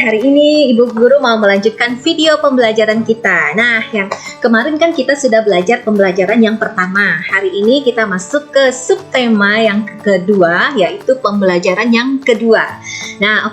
hari ini Ibu Guru mau melanjutkan video pembelajaran kita. Nah, yang kemarin kan kita sudah belajar pembelajaran yang pertama. Hari ini kita masuk ke subtema yang kedua, yaitu pembelajaran yang kedua. Nah,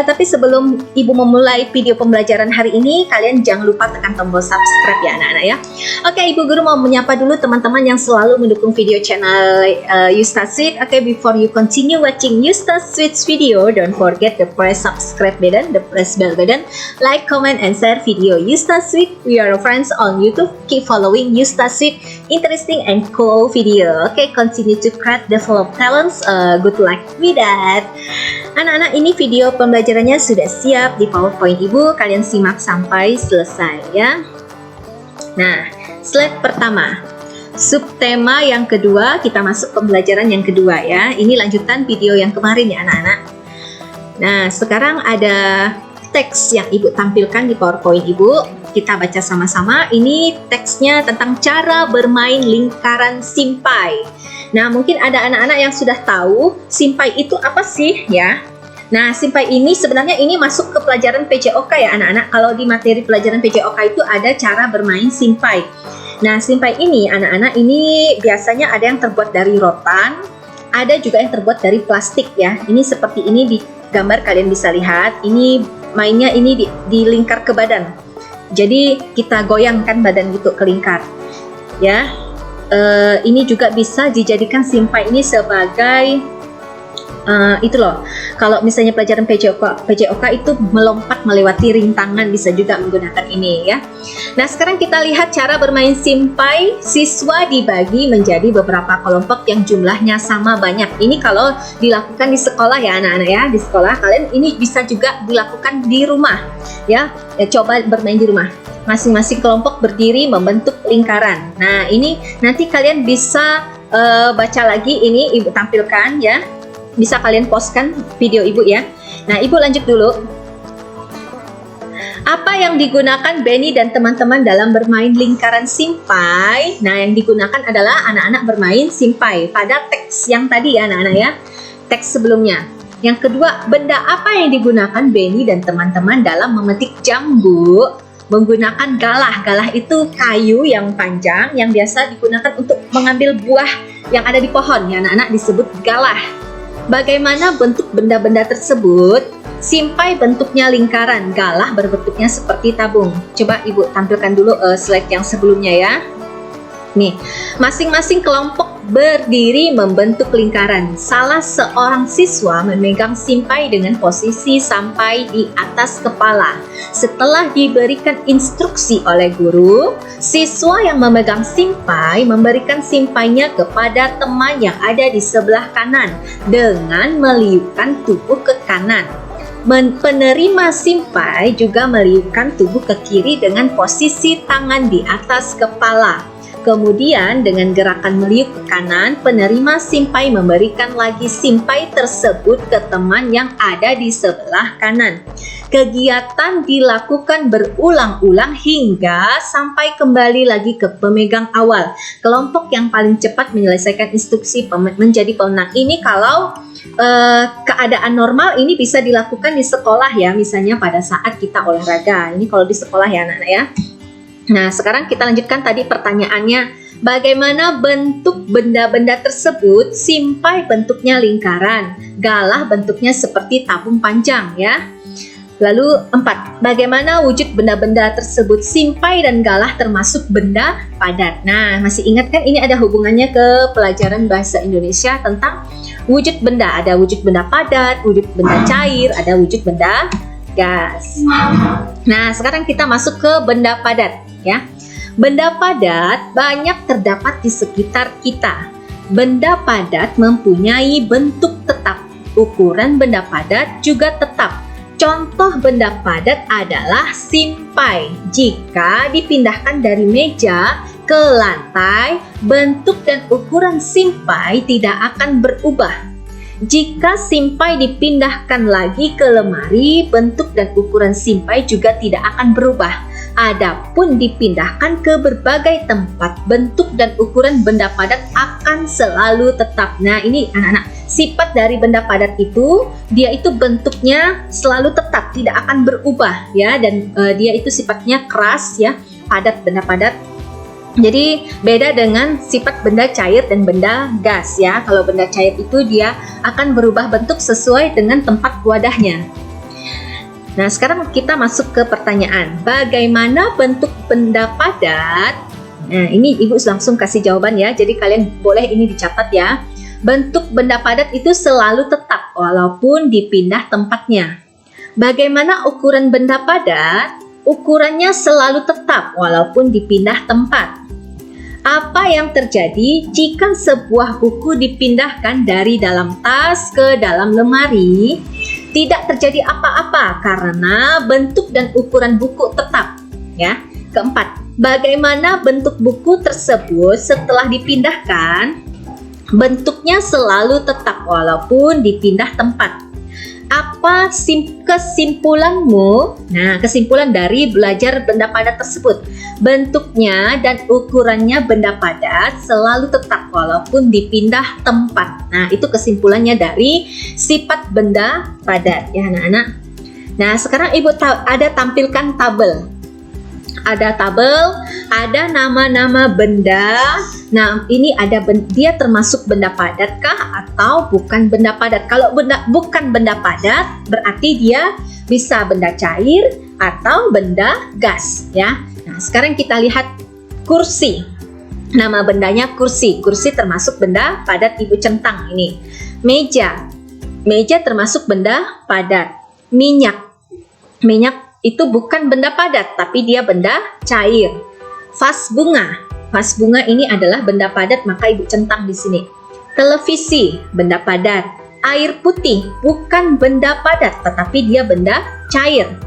tapi sebelum Ibu memulai video pembelajaran hari ini, kalian jangan lupa tekan tombol subscribe ya anak-anak ya. Oke, Ibu Guru mau menyapa dulu teman-teman yang selalu mendukung video channel Yustasweet. Oke, before you continue watching Yustasweet's video, don't forget to press subscribe button, the press bell button, like, comment, and share video Yustasweet. We are friends on YouTube. Keep following Yustasweet, interesting and cool video. Okay, continue to create, develop talents. Good luck with that. Anak-anak, ini video pembelajarannya sudah siap di PowerPoint Ibu. Kalian simak sampai selesai ya. Nah, slide pertama. Subtema yang kedua, kita masuk pembelajaran yang kedua ya. Ini lanjutan video yang kemarin ya anak-anak. Nah, sekarang ada teks yang Ibu tampilkan di PowerPoint Ibu. Kita baca sama-sama. Ini teksnya tentang cara bermain lingkaran simpai. Nah, mungkin ada anak-anak yang sudah tahu simpai itu apa sih ya. Nah, simpai ini sebenarnya ini masuk ke pelajaran PJOK ya anak-anak. Kalau di materi pelajaran PJOK itu ada cara bermain simpai. Nah, simpai ini anak-anak ini biasanya ada yang terbuat dari rotan, ada juga yang terbuat dari plastik ya. Ini seperti ini di gambar kalian bisa lihat. Ini mainnya ini dilingkar ke badan. Jadi kita goyangkan badan gitu ke lingkar. Ya. Ini juga bisa dijadikan simpai ini sebagai itu loh. Kalau misalnya pelajaran PJOK itu melompat melewati rintangan, bisa juga menggunakan ini ya. Nah, sekarang kita lihat cara bermain simpai. Siswa dibagi menjadi beberapa kelompok yang jumlahnya sama banyak. Ini kalau dilakukan di sekolah ya anak-anak ya. Di sekolah kalian ini bisa juga dilakukan di rumah ya. Coba bermain di rumah. Masing-masing kelompok berdiri membentuk lingkaran. Nah, ini nanti kalian bisa baca lagi, ini Ibu tampilkan ya. Bisa kalian postkan video Ibu ya. Nah, Ibu lanjut dulu. Apa yang digunakan Benny dan teman-teman dalam bermain lingkaran simpai? Nah, yang digunakan adalah anak-anak bermain simpai pada teks yang tadi ya anak-anak ya. Teks sebelumnya. Yang kedua, benda apa yang digunakan Benny dan teman-teman dalam memetik jambu? Menggunakan galah. Galah itu kayu yang panjang yang biasa digunakan untuk mengambil buah yang ada di pohon ya anak-anak, disebut galah. Bagaimana bentuk benda-benda tersebut? Simpai bentuknya lingkaran, galah berbentuknya seperti tabung. Coba Ibu tampilkan dulu slide yang sebelumnya ya. Nih, masing-masing kelompok berdiri membentuk lingkaran. Salah seorang siswa memegang simpai dengan posisi sampai di atas kepala. Setelah diberikan instruksi oleh guru, siswa yang memegang simpai memberikan simpainya kepada teman yang ada di sebelah kanan dengan meliupkan tubuh ke kanan. Penerima simpai juga meliupkan tubuh ke kiri dengan posisi tangan di atas kepala. Kemudian dengan gerakan meliuk ke kanan, penerima simpai memberikan lagi simpai tersebut ke teman yang ada di sebelah kanan. Kegiatan dilakukan berulang-ulang hingga sampai kembali lagi ke pemegang awal. Kelompok yang paling cepat menyelesaikan instruksi menjadi pemenang. Ini kalau keadaan normal ini bisa dilakukan di sekolah ya, misalnya pada saat kita olahraga. Ini kalau di sekolah ya anak-anak ya. Nah, sekarang kita lanjutkan tadi pertanyaannya. Bagaimana bentuk benda-benda tersebut? Simpai bentuknya lingkaran, galah bentuknya seperti tabung panjang ya. Lalu 4. Bagaimana wujud benda-benda tersebut? Simpai dan galah termasuk benda padat. Nah, masih ingat kan ini ada hubungannya ke pelajaran bahasa Indonesia tentang wujud benda. Ada wujud benda padat, wujud benda cair, ada wujud benda gas. Nah, sekarang kita masuk ke benda padat ya. Benda padat banyak terdapat di sekitar kita. Benda padat mempunyai bentuk tetap. Ukuran benda padat juga tetap. Contoh benda padat adalah simpai. Jika dipindahkan dari meja ke lantai, bentuk dan ukuran simpai tidak akan berubah. Jika simpai dipindahkan lagi ke lemari, bentuk dan ukuran simpai juga tidak akan berubah. Adapun dipindahkan ke berbagai tempat, bentuk dan ukuran benda padat akan selalu tetap. Nah, ini anak-anak, sifat dari benda padat itu, dia itu bentuknya selalu tetap, tidak akan berubah ya, dan dia itu sifatnya keras ya, padat, benda padat. Jadi beda dengan sifat benda cair dan benda gas ya. Kalau benda cair itu dia akan berubah bentuk sesuai dengan tempat wadahnya. Nah, sekarang kita masuk ke pertanyaan. Bagaimana bentuk benda padat? Nah, ini Ibu langsung kasih jawaban ya. Jadi kalian boleh ini dicatat ya. Bentuk benda padat itu selalu tetap walaupun dipindah tempatnya. Bagaimana ukuran benda padat? Ukurannya selalu tetap walaupun dipindah tempat. Apa yang terjadi jika sebuah buku dipindahkan dari dalam tas ke dalam lemari? Tidak terjadi apa-apa karena bentuk dan ukuran buku tetap. Ya. Keempat, bagaimana bentuk buku tersebut setelah dipindahkan? Bentuknya selalu tetap walaupun dipindah tempat. Apa kesimpulanmu? Nah, kesimpulan dari belajar benda padat tersebut. Bentuknya dan ukurannya benda padat selalu tetap walaupun dipindah tempat. Nah, itu kesimpulannya dari sifat benda padat ya anak-anak. Nah, sekarang Ibu ada tampilkan tabel. Ada tabel, ada nama-nama benda. Nah, ini ada dia termasuk benda padat kah atau bukan benda padat? Kalau bukan benda padat, berarti dia bisa benda cair atau benda gas ya. Nah, sekarang kita lihat kursi. Nama bendanya kursi. Kursi termasuk benda padat, Ibu centang ini. Meja. Meja termasuk benda padat. Minyak. Minyak itu bukan benda padat, tapi dia benda cair. Vas bunga. Vas bunga ini adalah benda padat, maka Ibu centang di sini. Televisi, benda padat. Air putih, bukan benda padat, tetapi dia benda cair.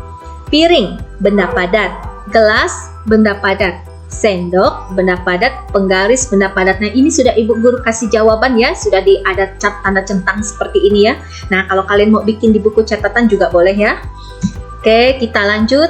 Piring, benda padat. Gelas, benda padat. Sendok, benda padat. Penggaris, benda padat. Nah, ini sudah Ibu guru kasih jawaban ya, sudah ada tanda centang seperti ini ya. Nah, kalau kalian mau bikin di buku catatan juga boleh ya. Oke, kita lanjut.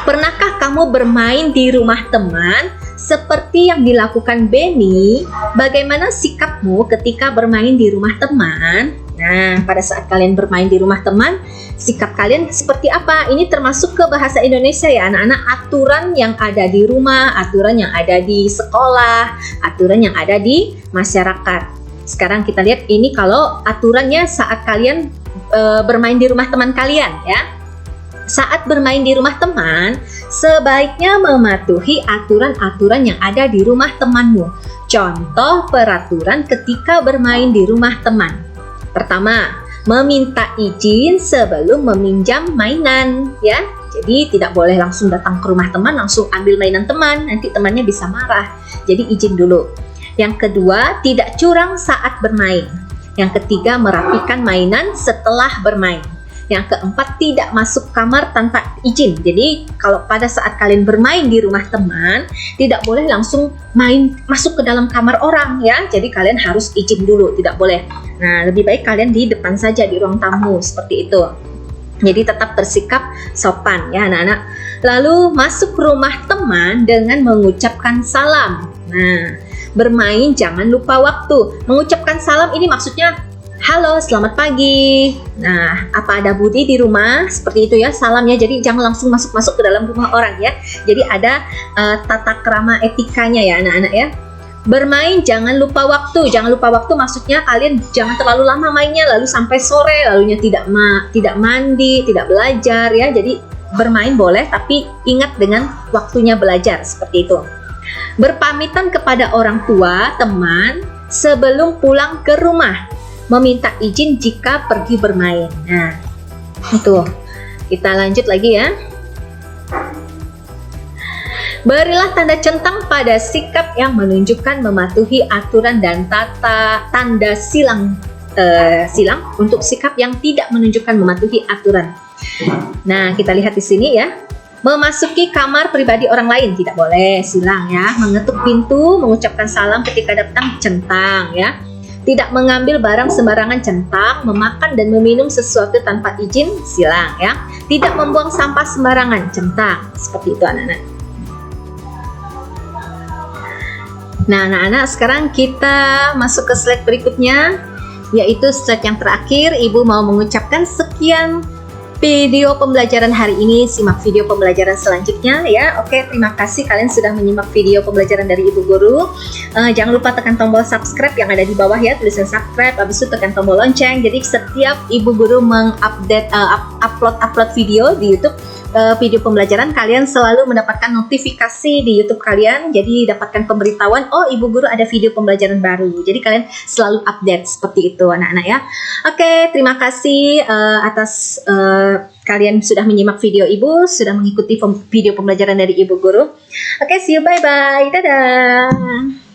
Pernahkah kamu bermain di rumah teman seperti yang dilakukan Benny? Bagaimana sikapmu ketika bermain di rumah teman? Nah, pada saat kalian bermain di rumah teman, sikap kalian seperti apa? Ini termasuk ke bahasa Indonesia ya anak-anak. Aturan yang ada di rumah, aturan yang ada di sekolah, aturan yang ada di masyarakat. Sekarang kita lihat ini kalau aturannya saat kalian bermain di rumah teman kalian ya. Saat bermain di rumah teman, sebaiknya mematuhi aturan-aturan yang ada di rumah temanmu. Contoh peraturan ketika bermain di rumah teman. Pertama, meminta izin sebelum meminjam mainan, ya. Jadi tidak boleh langsung datang ke rumah teman, langsung ambil mainan teman, nanti temannya bisa marah. Jadi izin dulu. Yang kedua, tidak curang saat bermain. Yang ketiga, merapikan mainan setelah bermain. Yang keempat, tidak masuk kamar tanpa izin. Jadi kalau pada saat kalian bermain di rumah teman, tidak boleh langsung masuk ke dalam kamar orang ya. Jadi kalian harus izin dulu, tidak boleh. Nah, lebih baik kalian di depan saja di ruang tamu seperti itu. Jadi tetap bersikap sopan ya anak-anak. Lalu masuk rumah teman dengan mengucapkan salam. Nah, bermain jangan lupa waktu. Mengucapkan salam ini maksudnya halo, selamat pagi. Nah, apa ada Budi di rumah? Seperti itu ya salamnya. Jadi jangan langsung masuk ke dalam rumah orang ya. Jadi ada tata krama etikanya ya anak-anak ya. Bermain jangan lupa waktu. Jangan lupa waktu maksudnya kalian jangan terlalu lama mainnya lalu sampai sore, lalunya tidak mandi, tidak belajar ya. Jadi bermain boleh tapi ingat dengan waktunya belajar seperti itu. Berpamitan kepada orang tua, teman sebelum pulang ke rumah. Meminta izin jika pergi bermain. Nah, itu. Kita lanjut lagi ya. Berilah tanda centang pada sikap yang menunjukkan mematuhi aturan dan tanda silang untuk sikap yang tidak menunjukkan mematuhi aturan. Nah, kita lihat di sini ya. Memasuki kamar pribadi orang lain tidak boleh, silang ya. Mengetuk pintu, mengucapkan salam ketika datang, centang ya. Tidak mengambil barang sembarangan, centang. Memakan dan meminum sesuatu tanpa izin, silang ya. Tidak membuang sampah sembarangan, centang. Seperti itu anak-anak. Nah anak-anak, sekarang kita masuk ke slide berikutnya. yaitu slide yang terakhir. Ibu mau mengucapkan sekian video pembelajaran hari ini. Simak video pembelajaran selanjutnya ya. Oke, terima kasih kalian sudah menyimak video pembelajaran dari Ibu Guru. Jangan lupa tekan tombol subscribe yang ada di bawah ya, tulisan subscribe. Habis itu tekan tombol lonceng. Jadi setiap Ibu Guru mengupdate upload video di YouTube, video pembelajaran, kalian selalu mendapatkan notifikasi di YouTube kalian. Jadi dapatkan pemberitahuan, oh Ibu Guru ada video pembelajaran baru. Jadi kalian selalu update seperti itu anak-anak ya. Oke, terima kasih atas kalian sudah menyimak video Ibu, sudah mengikuti video pembelajaran dari Ibu Guru. Oke, see you, bye-bye. Dadah.